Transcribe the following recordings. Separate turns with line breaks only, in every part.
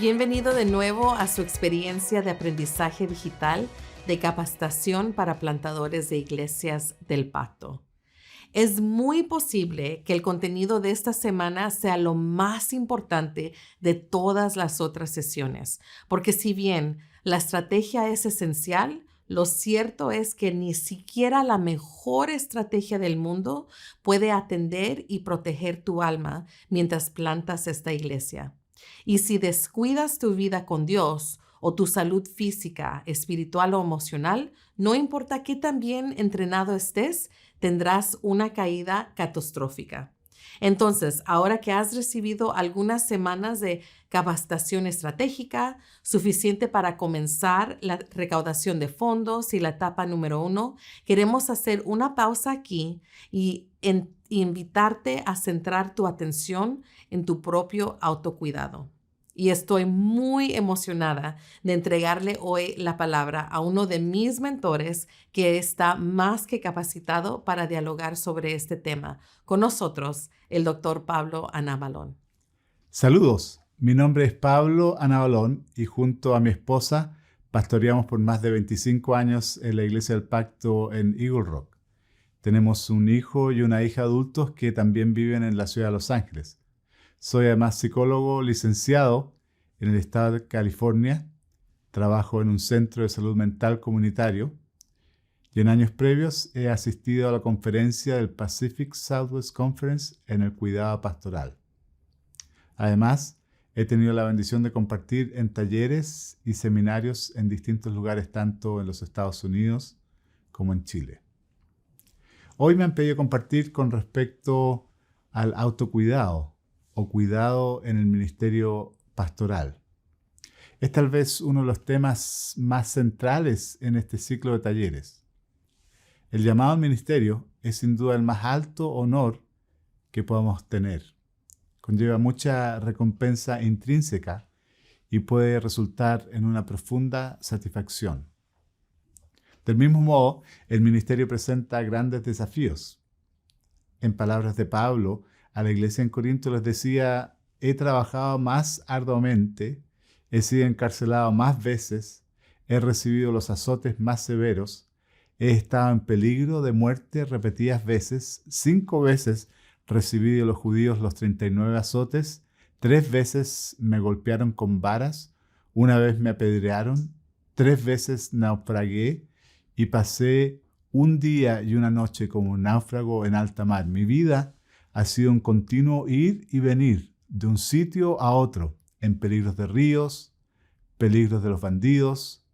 Bienvenido de nuevo a su experiencia de aprendizaje digital de capacitación para plantadores de iglesias del pacto. Es muy posible que el contenido de esta semana sea lo más importante de todas las otras sesiones, porque si bien la estrategia es esencial, lo cierto es que ni siquiera la mejor estrategia del mundo puede atender y proteger tu alma mientras plantas esta iglesia. Y si descuidas tu vida con Dios o tu salud física, espiritual o emocional, no importa qué tan bien entrenado estés, tendrás una caída catastrófica. Entonces, ahora que has recibido algunas semanas de capacitación estratégica, suficiente para comenzar la recaudación de fondos y la etapa número 1, queremos hacer una pausa aquí y invitarte a centrar tu atención en tu propio autocuidado. Y estoy muy emocionada de entregarle hoy la palabra a uno de mis mentores que está más que capacitado para dialogar sobre este tema. Con nosotros, el doctor Pablo Anabalón.
Saludos, mi nombre es Pablo Anabalón y junto a mi esposa pastoreamos por más de 25 años en la Iglesia del Pacto en Eagle Rock. Tenemos un hijo y una hija adultos que también viven en la ciudad de Los Ángeles. Soy además psicólogo licenciado en el estado de California. Trabajo en un centro de salud mental comunitario y en años previos he asistido a la conferencia del Pacific Southwest Conference en el cuidado pastoral. Además, he tenido la bendición de compartir en talleres y seminarios en distintos lugares, tanto en los Estados Unidos como en Chile. Hoy me han pedido compartir con respecto al autocuidado o cuidado en el ministerio pastoral. Es tal vez uno de los temas más centrales en este ciclo de talleres. El llamado al ministerio es sin duda el más alto honor que podamos tener. Conlleva mucha recompensa intrínseca y puede resultar en una profunda satisfacción. Del mismo modo, el ministerio presenta grandes desafíos. En palabras de Pablo, a la iglesia en Corinto les decía: he trabajado más arduamente, he sido encarcelado más veces, he recibido los azotes más severos, he estado en peligro de muerte repetidas veces, 5 veces recibí de los judíos los 39 azotes, 3 veces me golpearon con varas, 1 vez me apedrearon, 3 veces naufragué y pasé un día y una noche como un náufrago en alta mar. Mi vida ha sido un continuo ir y venir de un sitio a otro, en peligros de ríos, peligros de los bandidos,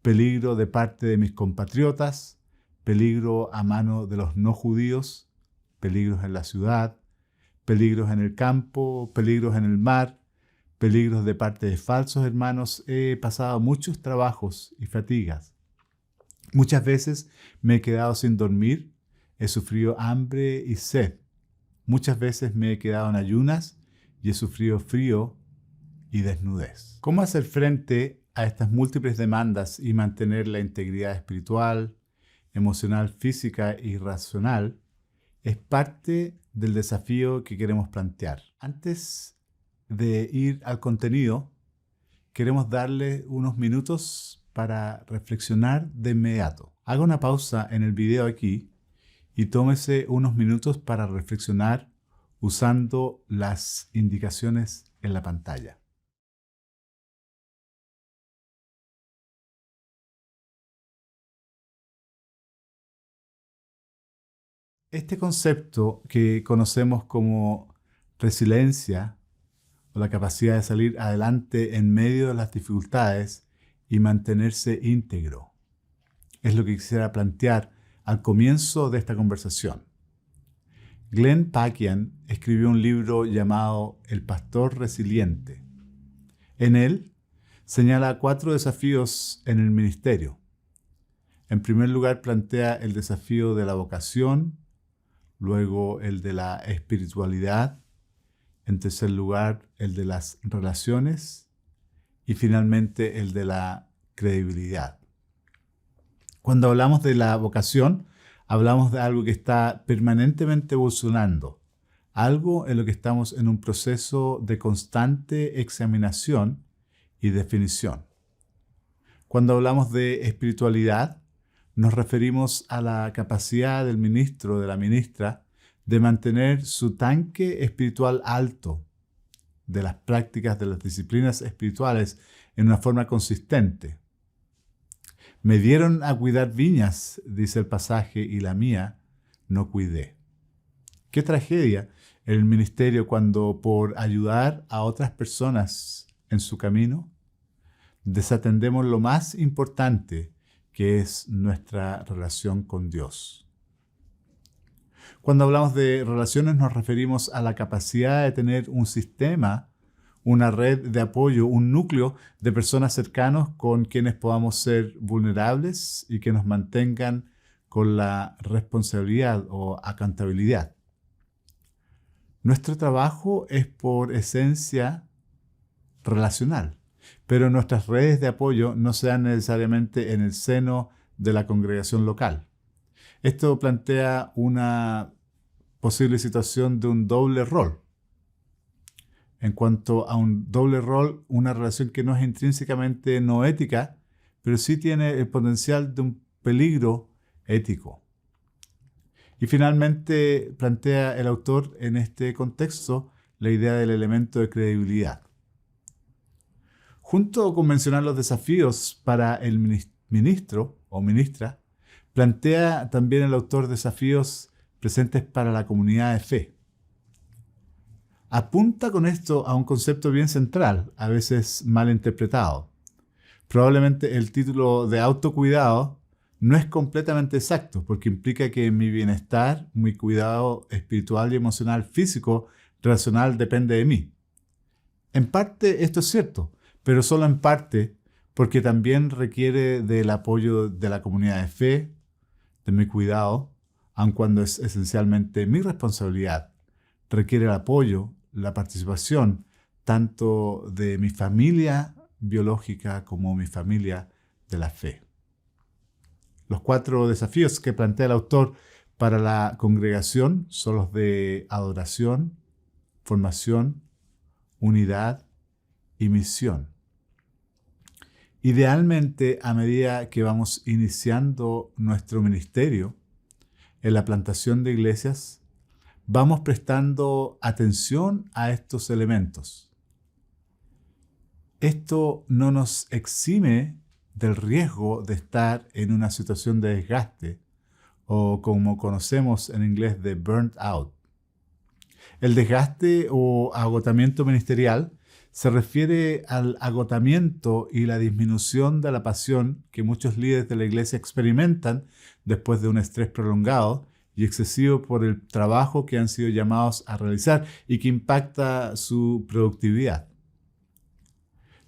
peligro de parte de mis compatriotas, peligro a mano de los no judíos, peligros en la ciudad, peligros en el campo, peligros en el mar, peligros de parte de falsos hermanos. He pasado muchos trabajos y fatigas. Muchas veces me he quedado sin dormir, he sufrido hambre y sed. Muchas veces me he quedado en ayunas y he sufrido frío y desnudez. ¿Cómo hacer frente a estas múltiples demandas y mantener la integridad espiritual, emocional, física y racional? Es parte del desafío que queremos plantear. Antes de ir al contenido, queremos darle unos minutos para reflexionar de inmediato. Haga una pausa en el video aquí y tómese unos minutos para reflexionar usando las indicaciones en la pantalla. Este concepto que conocemos como resiliencia o la capacidad de salir adelante en medio de las dificultades y mantenerse íntegro es lo que quisiera plantear al comienzo de esta conversación. Glenn Packiam escribió un libro llamado El Pastor Resiliente. En él señala 4 desafíos en el ministerio. En primer lugar, plantea el desafío de la vocación, luego el de la espiritualidad, en tercer lugar el de las relaciones y finalmente el de la credibilidad. Cuando hablamos de la vocación, hablamos de algo que está permanentemente evolucionando, algo en lo que estamos en un proceso de constante examinación y definición. Cuando hablamos de espiritualidad, nos referimos a la capacidad del ministro o de la ministra de mantener su tanque espiritual alto, de las prácticas de las disciplinas espirituales en una forma consistente. Me dieron a cuidar viñas, dice el pasaje, y la mía no cuidé. Qué tragedia en el ministerio cuando por ayudar a otras personas en su camino, desatendemos lo más importante, que es nuestra relación con Dios. Cuando hablamos de relaciones nos referimos a la capacidad de tener un sistema, una red de apoyo, un núcleo de personas cercanos con quienes podamos ser vulnerables y que nos mantengan con la responsabilidad o accountabilidad. Nuestro trabajo es por esencia relacional, pero nuestras redes de apoyo no se dan necesariamente en el seno de la congregación local. Esto plantea una posible situación de un doble rol. En cuanto a un doble rol, una relación que no es intrínsecamente no ética, pero sí tiene el potencial de un peligro ético. Y finalmente plantea el autor en este contexto la idea del elemento de credibilidad. Junto con mencionar los desafíos para el ministro o ministra, plantea también el autor desafíos presentes para la comunidad de fe. Apunta con esto a un concepto bien central, a veces mal interpretado. Probablemente el título de autocuidado no es completamente exacto, porque implica que mi bienestar, mi cuidado espiritual y emocional, físico, relacional, depende de mí. En parte esto es cierto, pero solo en parte, porque también requiere del apoyo de la comunidad de fe, de mi cuidado, aun cuando es esencialmente mi responsabilidad. Requiere el apoyo, la participación, tanto de mi familia biológica como mi familia de la fe. Los 4 desafíos que plantea el autor para la congregación son los de adoración, formación, unidad y misión. Idealmente, a medida que vamos iniciando nuestro ministerio en la plantación de iglesias, vamos prestando atención a estos elementos. Esto no nos exime del riesgo de estar en una situación de desgaste o, como conocemos en inglés, de burnt out. El desgaste o agotamiento ministerial se refiere al agotamiento y la disminución de la pasión que muchos líderes de la iglesia experimentan después de un estrés prolongado y excesivo por el trabajo que han sido llamados a realizar y que impacta su productividad.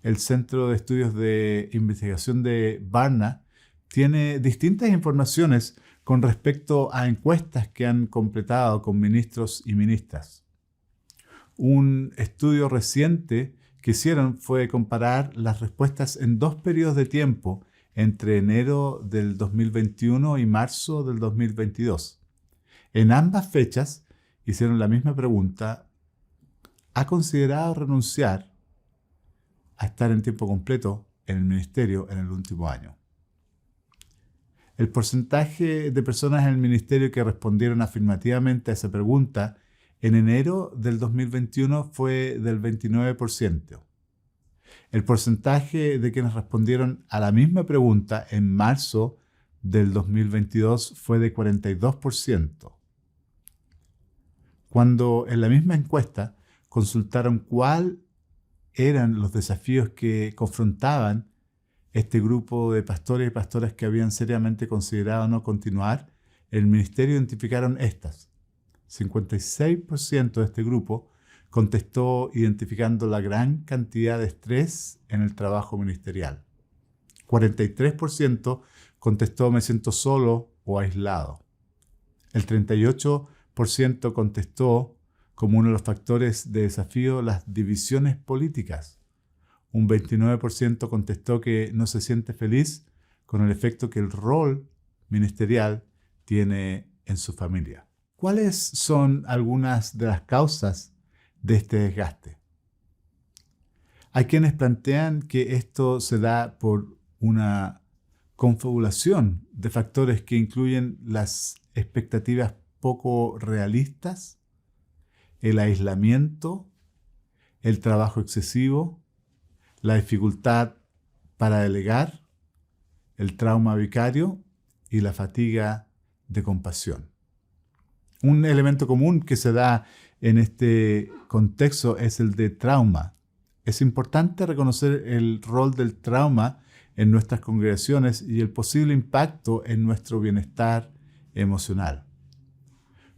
El Centro de Estudios de Investigación de Barna tiene distintas informaciones con respecto a encuestas que han completado con ministros y ministras. Un estudio reciente que hicieron fue comparar las respuestas en 2 periodos de tiempo entre enero del 2021 y marzo del 2022. En ambas fechas hicieron la misma pregunta: ¿ha considerado renunciar a estar en tiempo completo en el ministerio en el último año? El porcentaje de personas en el ministerio que respondieron afirmativamente a esa pregunta en enero del 2021 fue del 29%. El porcentaje de quienes respondieron a la misma pregunta en marzo del 2022 fue de 42%. Cuando en la misma encuesta consultaron cuáles eran los desafíos que confrontaban este grupo de pastores y pastoras que habían seriamente considerado no continuar, el ministerio identificaron estas. 56% de este grupo contestó identificando la gran cantidad de estrés en el trabajo ministerial. 43% contestó me siento solo o aislado. El 38% contestó como uno de los factores de desafío las divisiones políticas. Un 29% contestó que no se siente feliz con el efecto que el rol ministerial tiene en su familia. ¿Cuáles son algunas de las causas de este desgaste? Hay quienes plantean que esto se da por una confabulación de factores que incluyen las expectativas poco realistas, el aislamiento, el trabajo excesivo, la dificultad para delegar, el trauma vicario y la fatiga de compasión. Un elemento común que se da en este contexto es el de trauma. Es importante reconocer el rol del trauma en nuestras congregaciones y el posible impacto en nuestro bienestar emocional.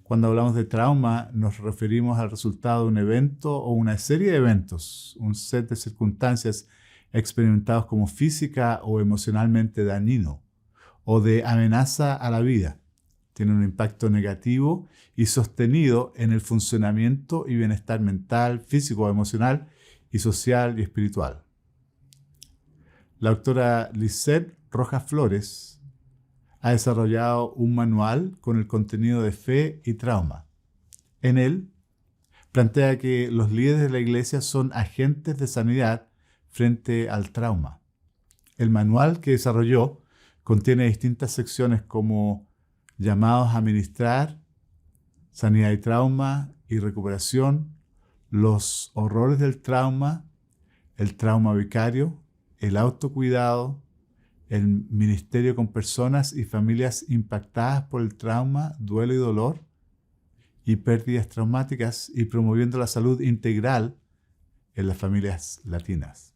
Cuando hablamos de trauma, nos referimos al resultado de un evento o una serie de eventos, un set de circunstancias experimentados como física o emocionalmente dañino o de amenaza a la vida. Tiene un impacto negativo y sostenido en el funcionamiento y bienestar mental, físico, emocional y social y espiritual. La doctora Lisette Rojas Flores ha desarrollado un manual con el contenido de fe y trauma. En él, plantea que los líderes de la iglesia son agentes de sanidad frente al trauma. El manual que desarrolló contiene distintas secciones como llamados a ministrar, sanidad y trauma y recuperación, los horrores del trauma, el trauma vicario, el autocuidado, el ministerio con personas y familias impactadas por el trauma, duelo y dolor y pérdidas traumáticas y promoviendo la salud integral en las familias latinas.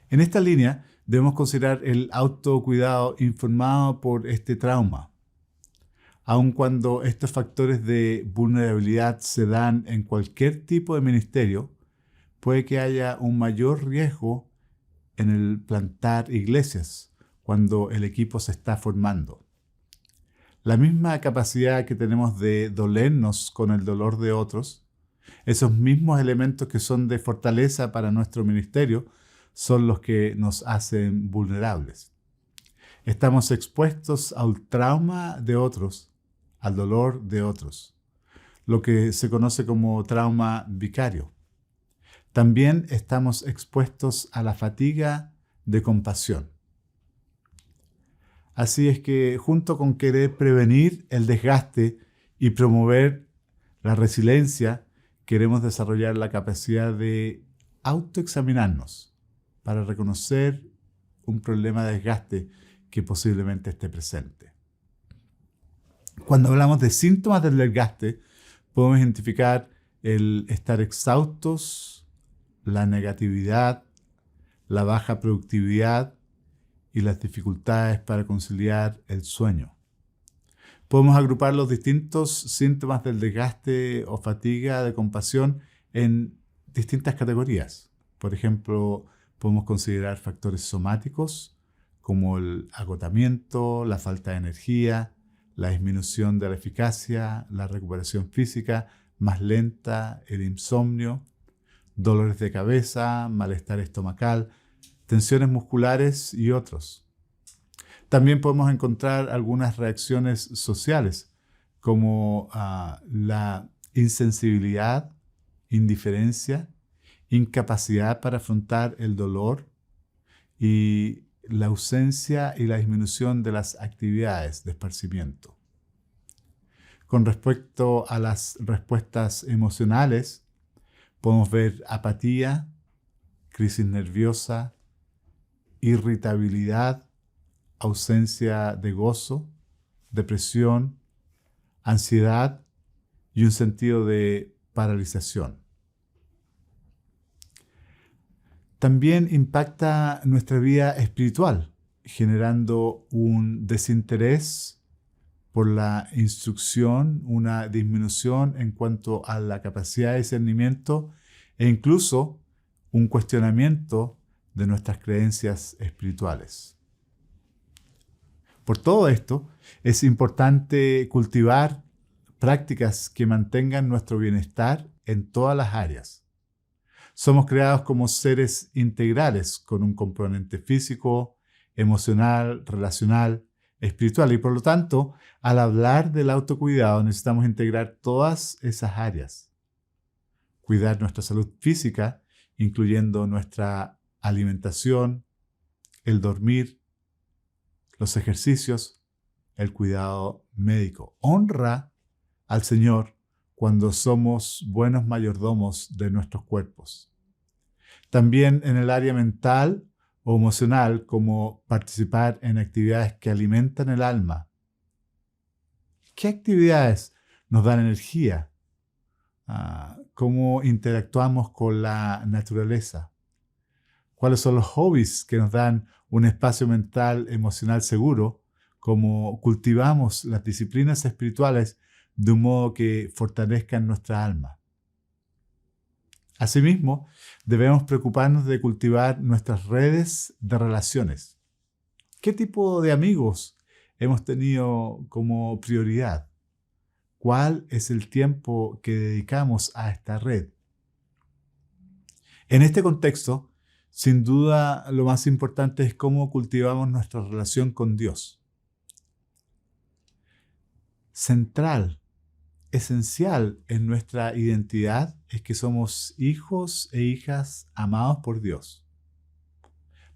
En esta línea debemos considerar el autocuidado informado por este trauma. Aun cuando estos factores de vulnerabilidad se dan en cualquier tipo de ministerio, puede que haya un mayor riesgo en el plantar iglesias cuando el equipo se está formando. La misma capacidad que tenemos de dolernos con el dolor de otros, esos mismos elementos que son de fortaleza para nuestro ministerio, son los que nos hacen vulnerables. Estamos expuestos al trauma de otros, al dolor de otros, lo que se conoce como trauma vicario. También estamos expuestos a la fatiga de compasión. Así es que, junto con querer prevenir el desgaste y promover la resiliencia, queremos desarrollar la capacidad de autoexaminarnos para reconocer un problema de desgaste que posiblemente esté presente. Cuando hablamos de síntomas del desgaste, podemos identificar el estar exhaustos, la negatividad, la baja productividad y las dificultades para conciliar el sueño. Podemos agrupar los distintos síntomas del desgaste o fatiga de compasión en distintas categorías. Por ejemplo, podemos considerar factores somáticos como el agotamiento, la falta de energía, la disminución de la eficacia, la recuperación física más lenta, el insomnio, dolores de cabeza, malestar estomacal, tensiones musculares y otros. También podemos encontrar algunas reacciones sociales como la insensibilidad, indiferencia, incapacidad para afrontar el dolor y la ausencia y la disminución de las actividades de esparcimiento. Con respecto a las respuestas emocionales, podemos ver apatía, crisis nerviosa, irritabilidad, ausencia de gozo, depresión, ansiedad y un sentido de paralización. También impacta nuestra vida espiritual, generando un desinterés por la instrucción, una disminución en cuanto a la capacidad de discernimiento e incluso un cuestionamiento de nuestras creencias espirituales. Por todo esto, es importante cultivar prácticas que mantengan nuestro bienestar en todas las áreas. Somos creados como seres integrales con un componente físico, emocional, relacional, espiritual y por lo tanto, al hablar del autocuidado necesitamos integrar todas esas áreas. cuidar nuestra salud física, incluyendo nuestra alimentación, el dormir, los ejercicios, el cuidado médico. Honra al Señor cuando somos buenos mayordomos de nuestros cuerpos. También en el área mental o emocional, como participar en actividades que alimentan el alma. ¿Qué actividades nos dan energía? ¿Cómo interactuamos con la naturaleza? ¿Cuáles son los hobbies que nos dan un espacio mental, emocional seguro? ¿Cómo cultivamos las disciplinas espirituales de un modo que fortalezcan nuestra alma? Asimismo, debemos preocuparnos de cultivar nuestras redes de relaciones. ¿Qué tipo de amigos hemos tenido como prioridad? ¿Cuál es el tiempo que dedicamos a esta red? En este contexto, sin duda, lo más importante es cómo cultivamos nuestra relación con Dios. Central, esencial en nuestra identidad es que somos hijos e hijas amados por Dios.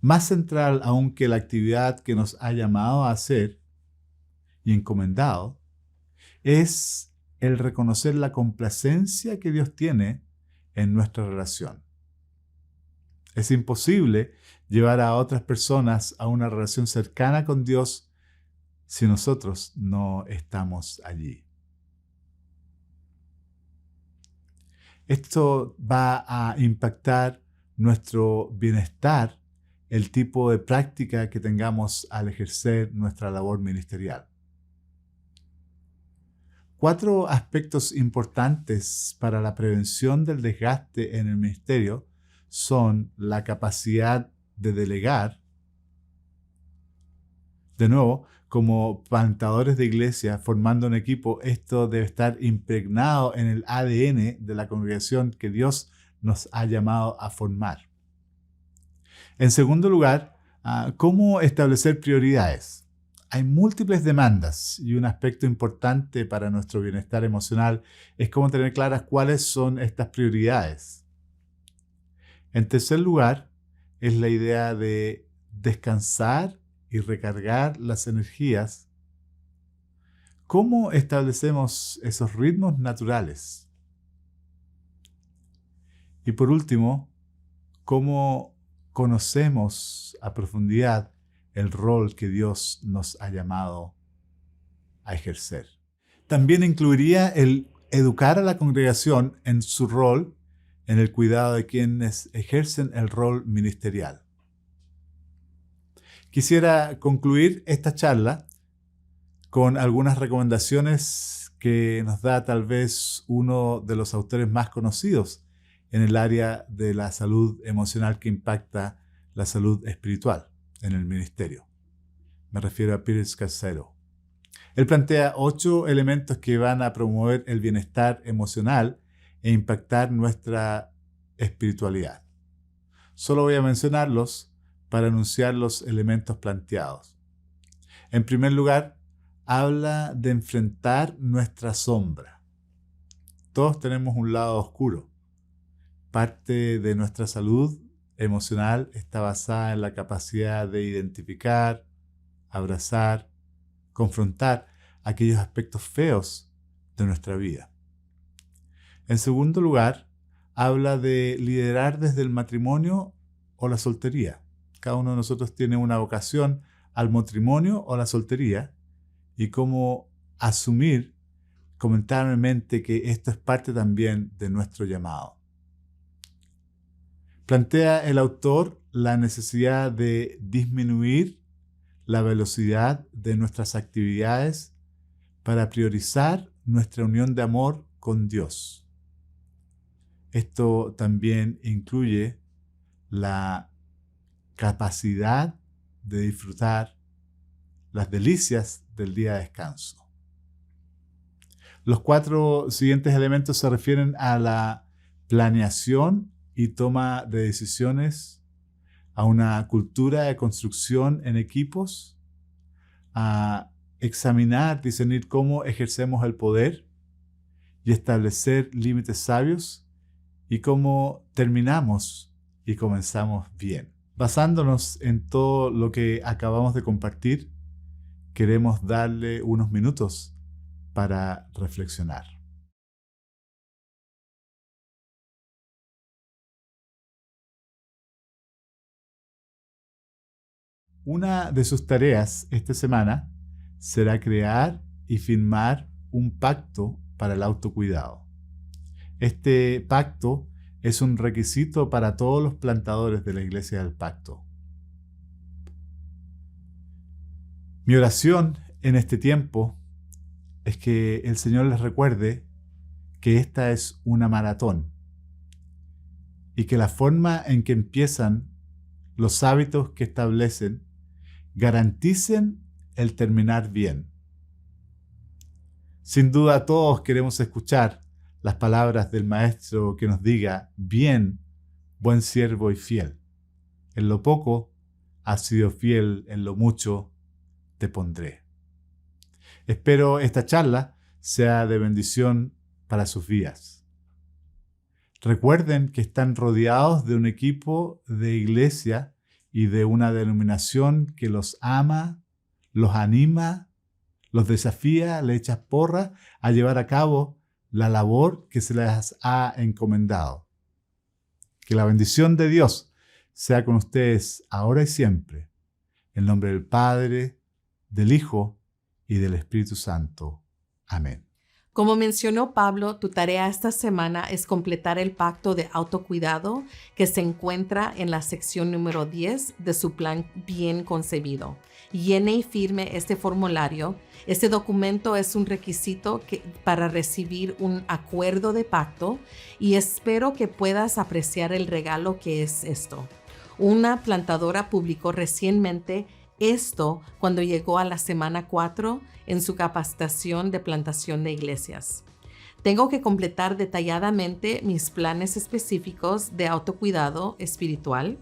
Más central aún que la actividad que nos ha llamado a hacer y encomendado, es el reconocer la complacencia que Dios tiene en nuestra relación. Es imposible llevar a otras personas a una relación cercana con Dios si nosotros no estamos allí. Esto va a impactar nuestro bienestar, el tipo de práctica que tengamos al ejercer nuestra labor ministerial. 4 aspectos importantes para la prevención del desgaste en el ministerio son la capacidad de delegar. De nuevo, como plantadores de iglesia, formando un equipo, esto debe estar impregnado en el ADN de la congregación que Dios nos ha llamado a formar. En segundo lugar, ¿cómo establecer prioridades? Hay múltiples demandas y un aspecto importante para nuestro bienestar emocional es cómo tener claras cuáles son estas prioridades. En tercer lugar, es la idea de descansar y recargar las energías. ¿Cómo establecemos esos ritmos naturales? Y por último, ¿cómo conocemos a profundidad el rol que Dios nos ha llamado a ejercer? También incluiría el educar a la congregación en su rol en el cuidado de quienes ejercen el rol ministerial. Quisiera concluir esta charla con algunas recomendaciones que nos da tal vez uno de los autores más conocidos en el área de la salud emocional que impacta la salud espiritual en el ministerio. Me refiero a Peter Scazzero. Él plantea 8 elementos que van a promover el bienestar emocional e impactar nuestra espiritualidad. Solo voy a mencionarlos para anunciar los elementos planteados. En primer lugar, habla de enfrentar nuestra sombra. Todos tenemos un lado oscuro. Parte de nuestra salud emocional está basada en la capacidad de identificar, abrazar, confrontar aquellos aspectos feos de nuestra vida. En segundo lugar, habla de liderar desde el matrimonio o la soltería. Cada uno de nosotros tiene una vocación al matrimonio o a la soltería y cómo asumir comentablemente que esto es parte también de nuestro llamado. Plantea el autor la necesidad de disminuir la velocidad de nuestras actividades para priorizar nuestra unión de amor con Dios. Esto también incluye la capacidad de disfrutar las delicias del día de descanso. Los 4 siguientes elementos se refieren a la planeación y toma de decisiones, a una cultura de construcción en equipos, a examinar, discernir cómo ejercemos el poder y establecer límites sabios y cómo terminamos y comenzamos bien. Basándonos en todo lo que acabamos de compartir, queremos darle unos minutos para reflexionar. Una de sus tareas esta semana será crear y firmar un pacto para el autocuidado. Este pacto es un requisito para todos los plantadores de la Iglesia del Pacto. Mi oración en este tiempo es que el Señor les recuerde que esta es una maratón y que la forma en que empiezan, los hábitos que establecen, garanticen el terminar bien. Sin duda todos queremos escuchar las palabras del Maestro que nos diga: bien, buen siervo y fiel. En lo poco has sido fiel, en lo mucho te pondré. Espero esta charla sea de bendición para sus vidas. Recuerden que están rodeados de un equipo de iglesia y de una denominación que los ama, los anima, los desafía, les echa porra a llevar a cabo la labor que se les ha encomendado. Que la bendición de Dios sea con ustedes ahora y siempre. En nombre del Padre, del Hijo y del Espíritu Santo. Amén.
Como mencionó Pablo, tu tarea esta semana es completar el pacto de autocuidado que se encuentra en la sección número 10 de su plan bien concebido. Llene y firme este formulario. Este documento es un requisito para recibir un acuerdo de pacto y espero que puedas apreciar el regalo que es esto. Una plantadora publicó recientemente esto cuando llegó a la semana 4 en su capacitación de plantación de iglesias. Tengo que completar detalladamente mis planes específicos de autocuidado espiritual.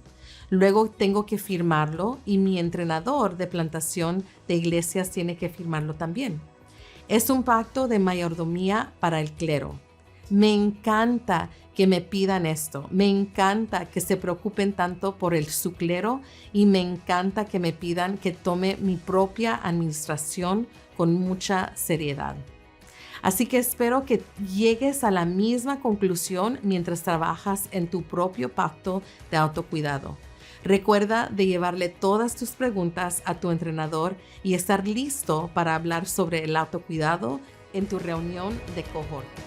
Luego tengo que firmarlo y mi entrenador de plantación de iglesias tiene que firmarlo también. Es un pacto de mayordomía para el clero. Me encanta que me pidan esto. Me encanta que se preocupen tanto por su clero y me encanta que me pidan que tome mi propia administración con mucha seriedad. Así que espero que llegues a la misma conclusión mientras trabajas en tu propio pacto de autocuidado. Recuerda de llevarle todas tus preguntas a tu entrenador y estar listo para hablar sobre el autocuidado en tu reunión de cohort.